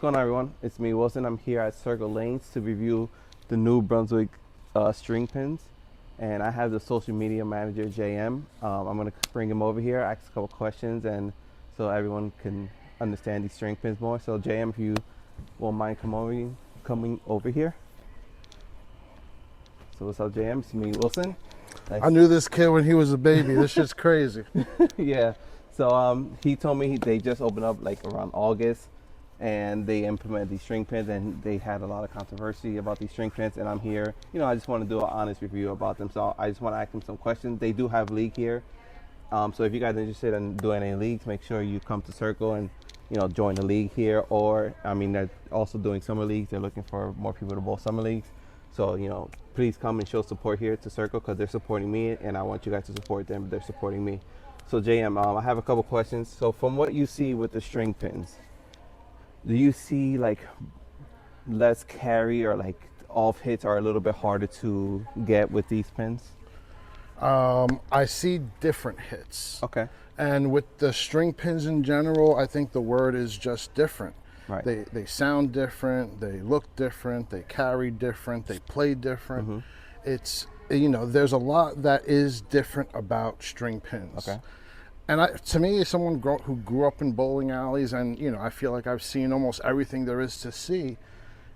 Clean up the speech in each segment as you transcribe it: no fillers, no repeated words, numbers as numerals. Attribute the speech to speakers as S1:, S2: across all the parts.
S1: going on, everyone? It's me, Wilson. I'm here at Circle Lanes to review the New Brunswick string pins. And I have the social media manager, JM. I'm going to bring him over here, ask a couple questions, and so everyone can understand these string pins more. So JM, if you won't mind coming over here. So what's up, JM? It's me, Wilson.
S2: Nice. I knew this kid when he was a baby. This shit's crazy.
S1: Yeah. So he told me they just opened up like around August, and they implemented these string pins, and they had a lot of controversy about these string pins. And I'm here, I just want to do an honest review about them. So I just want to ask them some questions. They do have league here. So if you guys are interested in doing any leagues, make sure you come to Circle and join the league here. Or they're also doing summer leagues. They're looking for more people to bowl summer leagues. So please come and show support here to Circle, because they're supporting me, and I want you guys to support them. They're supporting me. So JM, I have a couple questions. So from what you see with the string pins, do you see like less carry, or like off hits are a little bit harder to get with these pins?
S2: I see different hits.
S1: Okay.
S2: And with the string pins in general, I think the word is just different.
S1: Right.
S2: They sound different, they look different, they carry different, they play different. Mm-hmm. It's, there's a lot that is different about string pins.
S1: Okay.
S2: And to me, as someone who grew up in bowling alleys, and I feel like I've seen almost everything there is to see,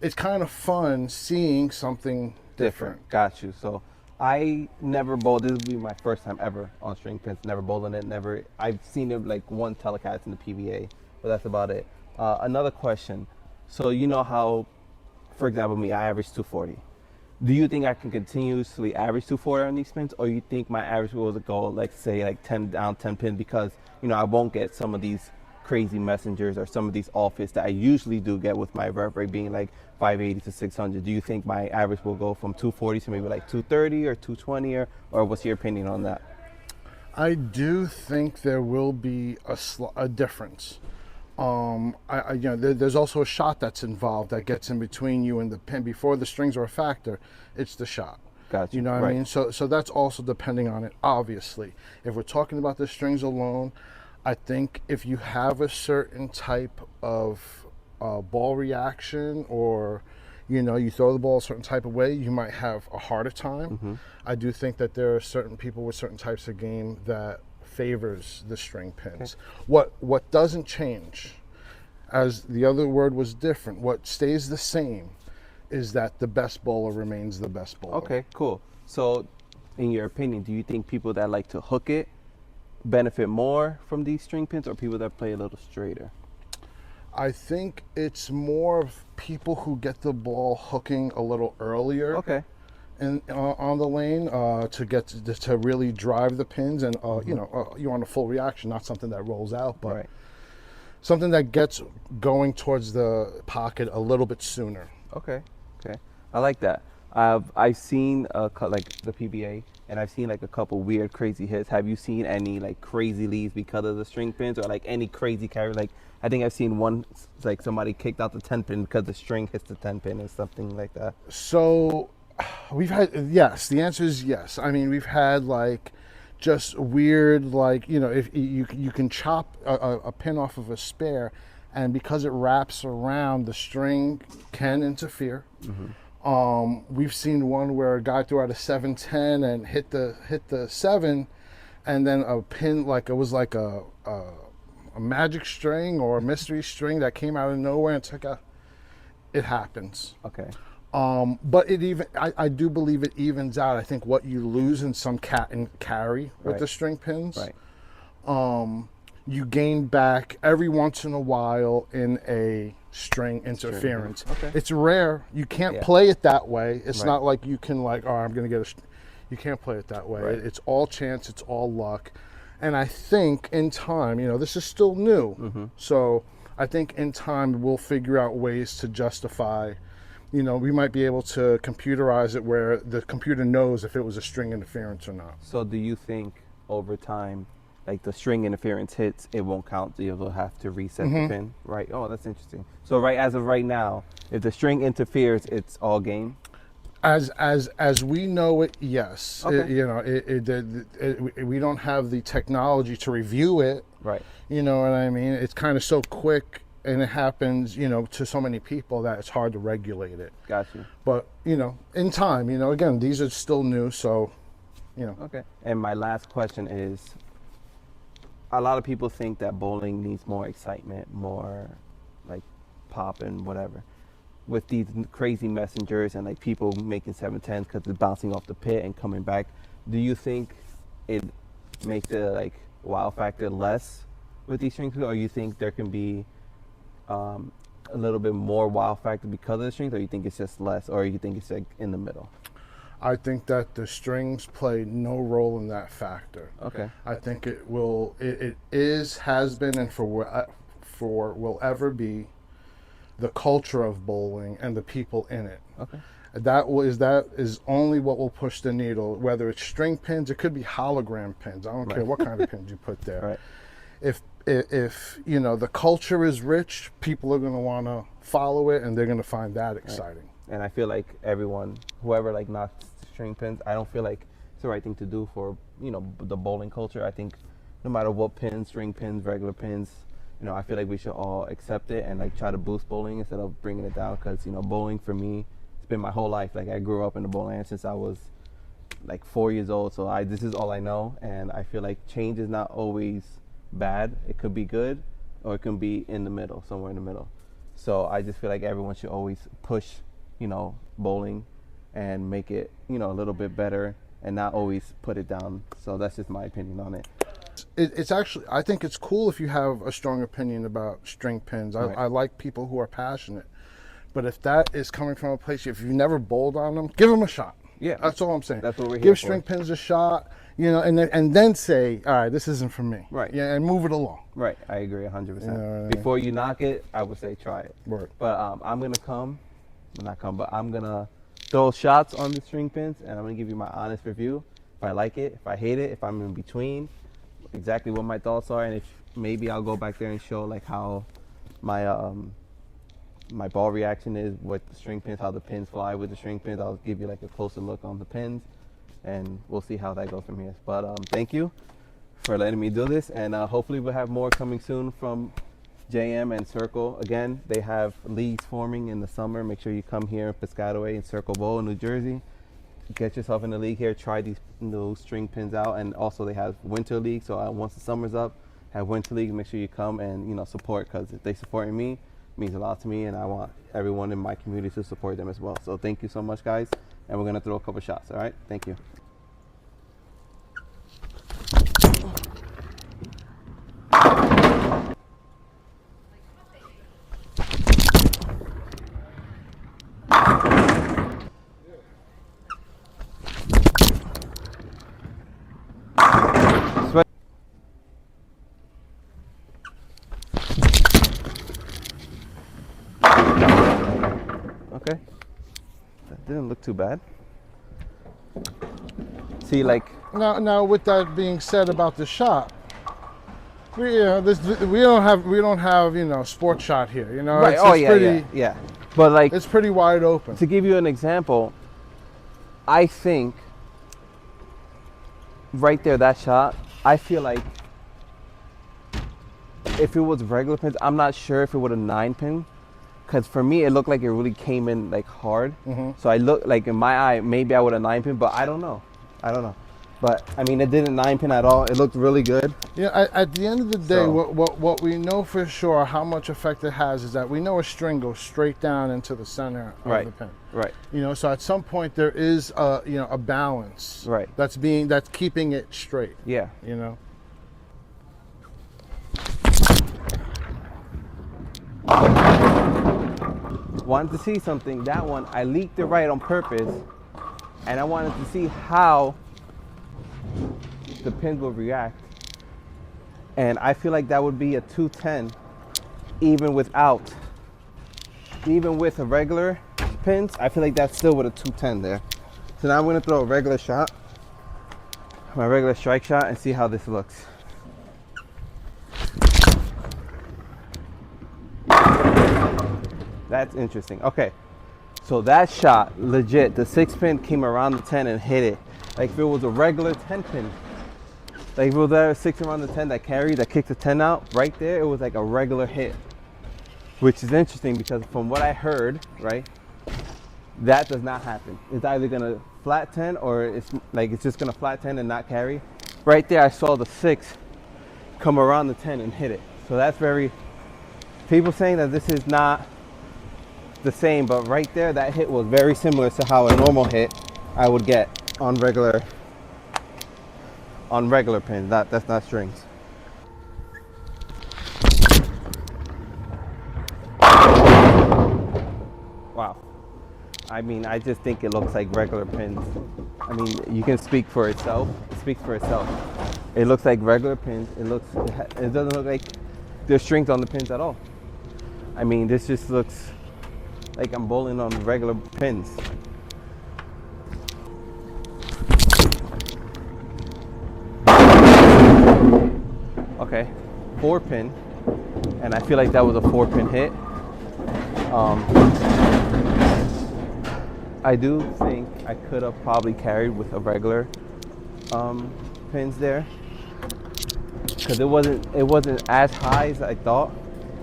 S2: it's kind of fun seeing something different.
S1: Got you. So I never bowled. This will be my first time ever on string pins. Never bowling it. Never. I've seen it like one telecast in the PBA, but that's about it. Another question. So how, for example, me, I average 240. Do you think I can continuously average 240 on these pins, or you think my average will go like 10 down, 10 pin, because I won't get some of these crazy messengers or some of these off hits that I usually do get with my rev rate being like 580 to 600? Do you think my average will go from 240 to maybe like 230 or 220, or what's your opinion on that?
S2: I do think there will be a difference. There's also a shot that's involved that gets in between you and the pin. Before the strings are a factor, it's the shot.
S1: Gotcha.
S2: You know what I mean? So that's also depending on it, obviously. If we're talking about the strings alone, I think if you have a certain type of ball reaction, or you throw the ball a certain type of way, you might have a harder time. Mm-hmm. I do think that there are certain people with certain types of game that favors the string pins. Okay. What doesn't change, as the other word was different, what stays the same is that the best bowler remains the best bowler.
S1: Okay, cool. So in your opinion, do you think people that like to hook it benefit more from these string pins, or people that play a little straighter?
S2: I think it's more of people who get the ball hooking a little earlier.
S1: Okay.
S2: And on the lane to really drive the pins, and you want a full reaction, not something that rolls out, but right. Something that gets going towards the pocket a little bit sooner.
S1: Okay, I like that. I've seen like the PBA, and I've seen like a couple weird, crazy hits. Have you seen any like crazy leads because of the string pins, or like any crazy carry? Like I think I've seen one, like somebody kicked out the 10 pin because the string hits the 10 pin, or something like that.
S2: So. We've had, yes, the answer is yes. We've had like just weird, like, if you can chop a pin off of a spare, and because it wraps around, the string can interfere. Mm-hmm. We've seen one where a guy threw out a 710 and hit the 7, and then a pin, like it was like a magic string or a mystery string that came out of nowhere and took out. It happens.
S1: Okay.
S2: But I do believe it evens out. I think what you lose in some carry with
S1: right.
S2: the string pins,
S1: right.
S2: You gain back every once in a while in a string interference.
S1: Okay.
S2: It's rare. You can't play it that way. It's
S1: right.
S2: not like you can I'm going to get you can't play it that way.
S1: Right.
S2: It's all chance. It's all luck. And I think in time, this is still new. Mm-hmm. So I think in time we'll figure out ways to justify. We might be able to computerize it where the computer knows if it was a string interference or not.
S1: So do you think over time, like the string interference hits, it won't count? You'll have to reset
S2: mm-hmm.
S1: the pin, right? Oh, that's interesting. So as of right now, if the string interferes, it's all game?
S2: As we know it, yes.
S1: Okay.
S2: We don't have the technology to review it.
S1: Right.
S2: You know what I mean? It's kind of so quick and it happens, you know, to so many people that it's hard to regulate it.
S1: Got you.
S2: But, you know, in time, you know, again, these are still new, so, you know.
S1: Okay. And my last question is, a lot of people think that bowling needs more excitement, more like pop and whatever. With these crazy messengers and like people making 710s because it's bouncing off the pit and coming back, do you think it makes the like wow factor less with these strings, or you think there can be a little bit more wow factor because of the strings, or you think it's just less, or you think it's like in the middle?
S2: I think that the strings play no role in that factor.
S1: Okay.
S2: I think it will. It is, has been, and for will ever be the culture of bowling and the people in it.
S1: Okay.
S2: That is only what will push the needle. Whether it's string pins, it could be hologram pins. I don't care what kind of pins you put there.
S1: Right.
S2: If you know the culture is rich, people are going to want to follow it, and they're going to find that exciting.
S1: Right. And I feel like everyone, whoever like knocks string pins, I don't feel like it's the right thing to do for, you know, the bowling culture. I think no matter what pins, string pins, regular pins, you know, I feel like we should all accept it and like try to boost bowling instead of bringing it down. Because, you know, bowling for me, it's been my whole life. Like I grew up in the bowling area since I was like 4 years old. So this is all I know. And I feel like change is not always bad. It could be good, or it can be in the middle, somewhere in the middle. So I just feel like everyone should always push, you know, bowling and make it, you know, a little bit better and not always put it down. So that's just my opinion on it.
S2: It's actually, I think it's cool if you have a strong opinion about string pins.
S1: Right.
S2: I like people who are passionate. But if that is coming from a place, if you've never bowled on them, give them a shot.
S1: Yeah.
S2: That's all I'm saying.
S1: That's what we're here
S2: Give
S1: for.
S2: string pins a shot, you know, and then say, all right, this isn't for me.
S1: Right.
S2: Yeah, and move it along.
S1: Right. I agree 100%.
S2: You know what I mean?
S1: Before you knock it, I would say try it.
S2: Word.
S1: But I'm going to throw shots on the string pins, and I'm going to give you my honest review. If I like it, if I hate it, if I'm in between, exactly what my thoughts are, and if maybe I'll go back there and show like how my my ball reaction is with the string pins, how the pins fly with the string pins. I'll give you like a closer look on the pins, and we'll see how that goes from here. But thank you for letting me do this, and hopefully we'll have more coming soon from JM and Circle. Again, they have leagues forming in the summer. Make sure you come here in Piscataway and Circle Bowl in New Jersey. Get yourself in the league here. Try these new string pins out, and also they have winter league. So once the summer's up, have winter league. Make sure you come and, you know, support, because if they supporting me, it means a lot to me, and I want everyone in my community to support them as well. So thank you so much, guys, and we're gonna throw a couple shots. All right, thank you. Okay, that didn't look too bad. See, like,
S2: Now, with that being said about the shot, we don't have you know sports shot here. You know,
S1: right? Yeah. But like,
S2: it's pretty wide open.
S1: to give you an example, I think right there, that shot, I feel like if it was regular pins, I'm not sure if it would have 9-pin. Because for me, it looked like it really came in like hard. So I look like, in my eye, maybe I would have 9-pin, but I don't know. But I mean, it didn't 9-pin at all. It looked really good.
S2: Yeah, at the end of the day,
S1: So-
S2: what we know for sure how much effect it has is that we know a string goes straight down into the center of
S1: Right.
S2: the pin.
S1: Right.
S2: You know, so at some point there is a balance.
S1: Right.
S2: That's keeping it straight.
S1: Yeah.
S2: You know.
S1: Wanted to see something. That one, I leaked it right on purpose, and I wanted to see how the pins will react. And I feel like that would be a 210, even with a regular pins. I feel like that's still with a 210 there. So now I'm gonna throw a regular shot, my regular strike shot, and see how this looks. That's interesting. Okay, so that shot, legit, the 6-pin came around the 10 and hit it. Like if it was a regular 10-pin, like if it was there 6 around the 10 that carried, that kicked the 10 out, right there, it was like a regular hit. which is interesting because from what I heard, right, that does not happen. It's either gonna flat 10 or it's just gonna flat 10 and not carry. Right there, I saw the 6 come around the 10 and hit it. So that's very, people saying that this is not the same, but right there, that hit was very similar to how a normal hit I would get on regular pins. That's not strings. Wow. I mean, I just think it looks like regular pins. I mean, you can speak for itself. It speaks for itself. It looks like regular pins. It doesn't look like there's strings on the pins at all. I mean, this just looks like I'm bowling on regular pins. Okay, 4-pin, and I feel like that was a 4-pin hit. I do think I could have probably carried with a regular pins there, because it wasn't as high as I thought.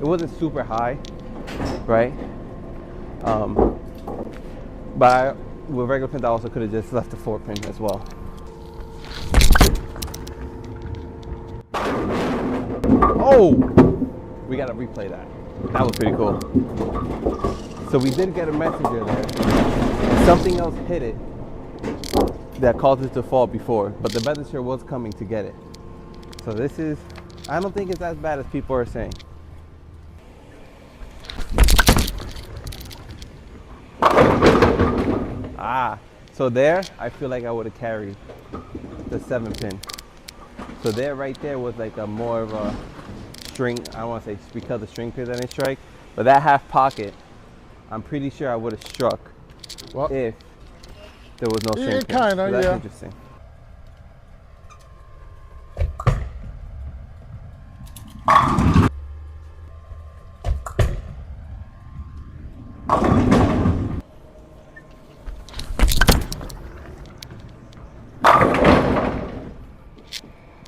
S1: It wasn't super high, right? But with regular pins, I also could have just left the 4-pin as well. Oh, we gotta replay that. That was pretty cool. So we did get a messenger there. Something else hit it that caused it to fall before, but the messenger was coming to get it. So this is, I don't think it's as bad as people are saying. So there, I feel like I would have carried the 7-pin. So there, right there was like a more of a string. I don't want to say just because the string pins I didn't strike, but that half pocket, I'm pretty sure I would have struck if there was no string pins.
S2: Kind of,
S1: so that's interesting.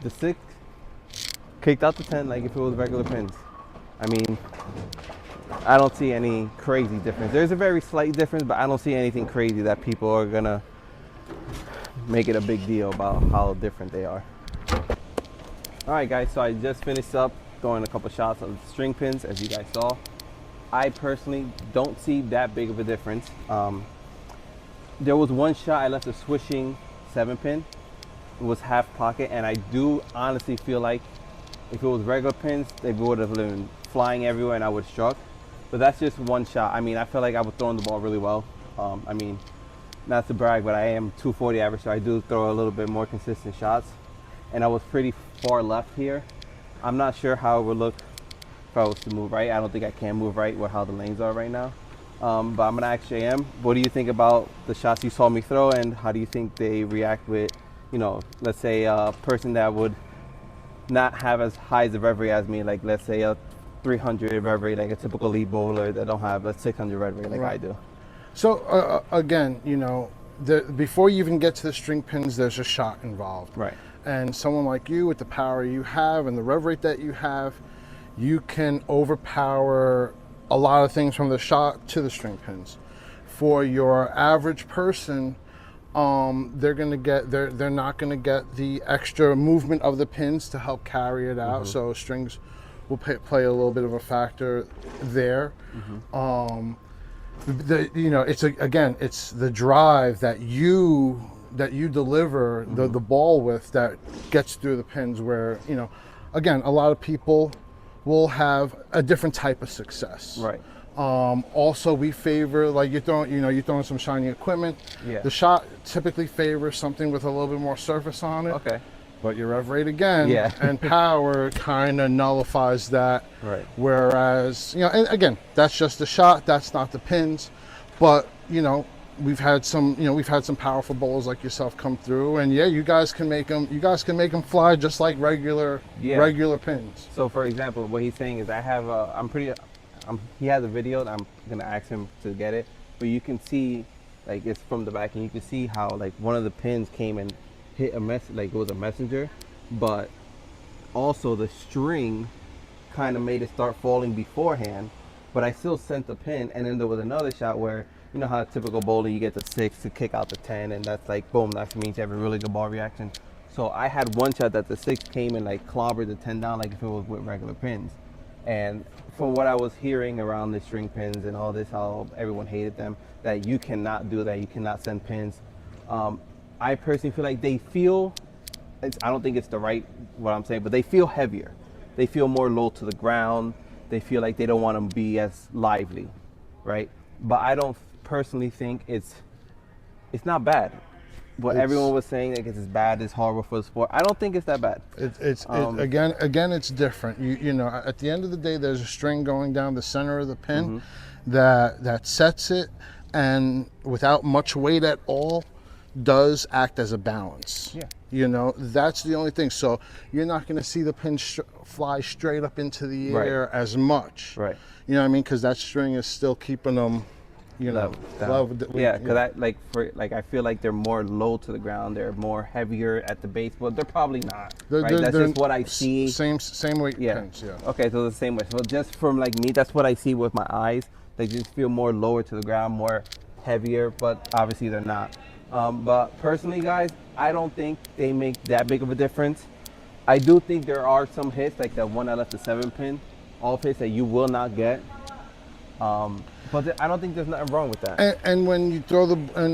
S1: The 6 kicked out the 10 like if it was regular pins. I mean, I don't see any crazy difference. There's a very slight difference, but I don't see anything crazy that people are gonna make it a big deal about how different they are. All right, guys, so I just finished up throwing a couple shots of string pins, as you guys saw. I personally don't see that big of a difference. There was one shot I left a swishing 7-pin. It was half pocket, and I do honestly feel like if it was regular pins, they would have been flying everywhere and I would have struck. But that's just one shot. I mean, I feel like I was throwing the ball really well. I mean, not to brag, but I am 240 average, so I do throw a little bit more consistent shots. And I was pretty far left here. I'm not sure how it would look if I was to move right. I don't think I can move right with how the lanes are right now. But I'm gonna ask JM, what do you think about the shots you saw me throw, and how do you think they react with, you know, let's say a person that would not have as high as a rev rate as me, like let's say a 300 rev rate, like a typical lead bowler that don't have a 600 rev rate like I do.
S2: So again, you know, before you even get to the string pins, there's a shot involved.
S1: Right.
S2: And someone like you, with the power you have and the rev rate that you have, you can overpower a lot of things from the shot to the string pins. For your average person, they're not gonna get the extra movement of the pins to help carry it out. So strings will play a little bit of a factor there. You know, it's the drive that you deliver the ball with that gets through the pins, where, you know, again, a lot of people will have a different type of success.
S1: Right.
S2: Also, we favor, like you're throwing some shiny equipment.
S1: Yeah.
S2: The shot typically favors something with a little bit more surface on it.
S1: Okay.
S2: But your rev rate again and power kind of nullifies that.
S1: Right.
S2: Whereas, you know, and again, that's just the shot. That's not the pins. But, you know, we've had some powerful bowlers like yourself come through, and yeah, you guys can make them fly just like regular pins.
S1: So for example, what he's saying is I have he has a video that I'm gonna ask him to get it, but you can see, like, it's from the back, and you can see how, like, one of the pins came and hit a like it was a messenger, but also the string kind of made it start falling beforehand, but I still sent the pin. And then there was another shot where, you know how typical bowling, you get the 6 to kick out the 10, and that's like, boom, that means you have a really good ball reaction. So I had one shot that the 6 came and like clobbered the 10 down like if it was with regular pins. And from what I was hearing around the string pins and all this, how everyone hated them, that you cannot do that, you cannot send pins. I personally feel like they feel, I don't think it's the right, what I'm saying, but they feel heavier. They feel more low to the ground. They feel like they don't want to be as lively, right? But I don't personally think it's not bad. What everyone was saying, like it's bad, it's horrible for the sport. I don't think it's that bad.
S2: Again, it's different. You know, at the end of the day, there's a string going down the center of the pin that sets it, and without much weight at all, does act as a balance.
S1: Yeah.
S2: You know, that's the only thing. So you're not going to see the pin fly straight up into the air as much.
S1: Right.
S2: You know what I mean? Because that string is still keeping them, you know, level.
S1: Yeah, because I feel like they're more low to the ground. They're more heavier at the base, but they're probably not. Right? That's just what I see.
S2: Same weight pins. Yeah.
S1: Okay, so the same way. So just from like me, that's what I see with my eyes. They just feel more lower to the ground, more heavier, but obviously they're not. But personally, guys, I don't think they make that big of a difference. I do think there are some hits, like that one I left the 7-pin, off hits that you will not get. But I don't think there's nothing wrong with that.
S2: And when you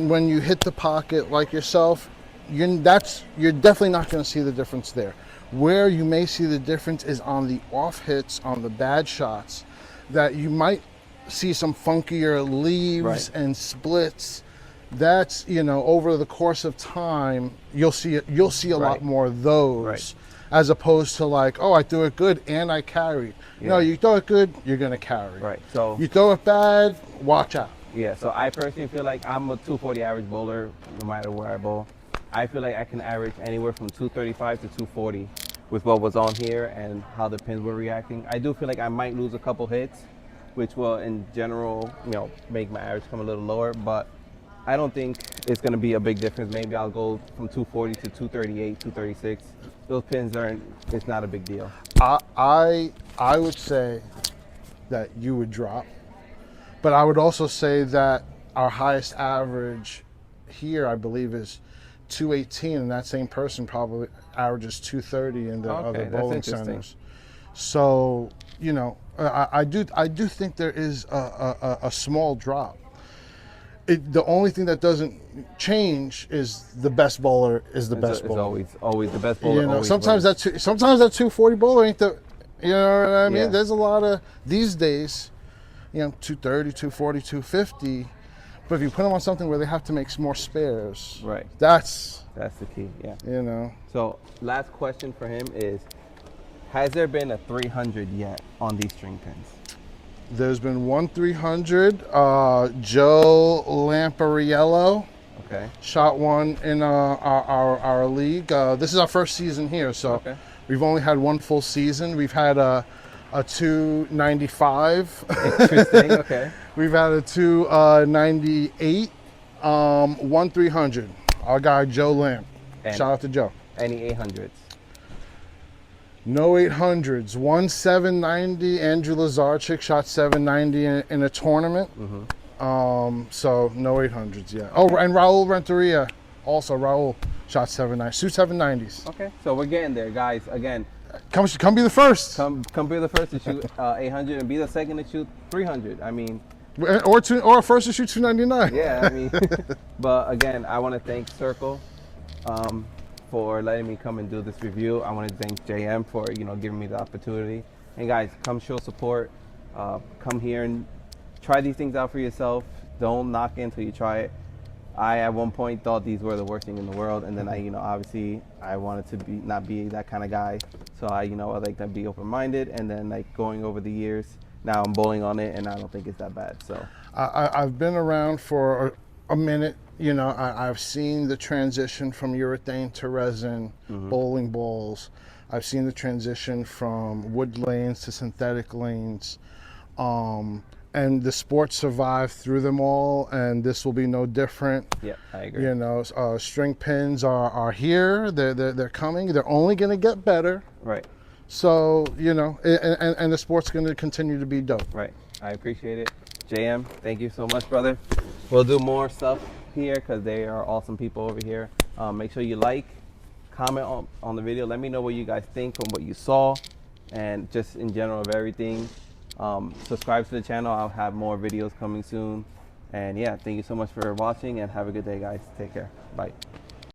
S2: when you hit the pocket like yourself, you're definitely not going to see the difference there. Where you may see the difference is on the off hits, on the bad shots, that you might see some funkier leaves and splits. That's, you know, over the course of time, you'll see a lot more of those, as opposed to like, oh, I threw it good and I carried.
S1: Yeah.
S2: No, you throw it good, you're gonna carry.
S1: Right. So
S2: you throw it bad, watch out.
S1: Yeah. So I personally feel like I'm a 240 average bowler, no matter where I bowl. I feel like I can average anywhere from 235 to 240 with what was on here and how the pins were reacting. I do feel like I might lose a couple hits, which will, in general, you know, make my average come a little lower, but I don't think it's going to be a big difference. Maybe I'll go from 240 to 238, 236. Those pins it's not a big deal.
S2: I would say that you would drop, but I would also say that our highest average here, I believe, is 218, and that same person probably averages 230 in the other bowling centers. So, you know, I do think there is a small drop. The only thing that doesn't change is the best bowler is the best bowler.
S1: It's always the best bowler.
S2: You know, sometimes that 240 bowler ain't the, you know what I mean?
S1: Yeah.
S2: There's a lot of these days, you know, 230, 240, 250. But if you put them on something where they have to make more spares, that's
S1: the key. Yeah.
S2: You know.
S1: So last question for him is: has there been a 300 yet on these string pins?
S2: There's been one 300. Joe Lampariello shot one in our league. This is our first season here, so we've only had one full season. We've had a 295.
S1: Interesting. Okay.
S2: We've had a 298. 1 300. Our guy Joe Lamp. Shout out to Joe.
S1: Any 800s?
S2: No 800s. 1 790. Andrew Lazarchik shot 790 in a tournament. So no 800s yet. Oh, and Raul Renteria. Also, Raul shot 790. 2 790s.
S1: Okay, so we're getting there, guys. Again,
S2: come be the first.
S1: Come be the first to shoot 800 and be the second to shoot 300. I mean,
S2: or first to shoot 299.
S1: Yeah, I mean, but again, I want to thank Circle for letting me come and do this review. I want to thank JM for giving me the opportunity. And guys, come show support. Come here and try these things out for yourself. Don't knock it until you try it. I at one point thought these were the worst thing in the world, and then obviously I wanted to not be that kind of guy. So I like to be open-minded, and then going over the years, now I'm bowling on it, and I don't think it's that bad. So
S2: I've been around for a minute. I've seen the transition from urethane to resin, bowling balls. I've seen the transition from wood lanes to synthetic lanes. And the sport survived through them all, and this will be no different.
S1: Yeah, I agree.
S2: String pins are here. They're coming. They're only going to get better.
S1: Right.
S2: So, you know, and the sport's going to continue to be dope.
S1: Right. I appreciate it. JM, thank you so much, brother. We'll do more stuff here because they are awesome people over here. Make sure you like, comment on the video. Let me know what you guys think from what you saw and just in general of everything. Subscribe to the channel. I'll have more videos coming soon. And yeah, thank you so much for watching and have a good day, guys. Take care. Bye.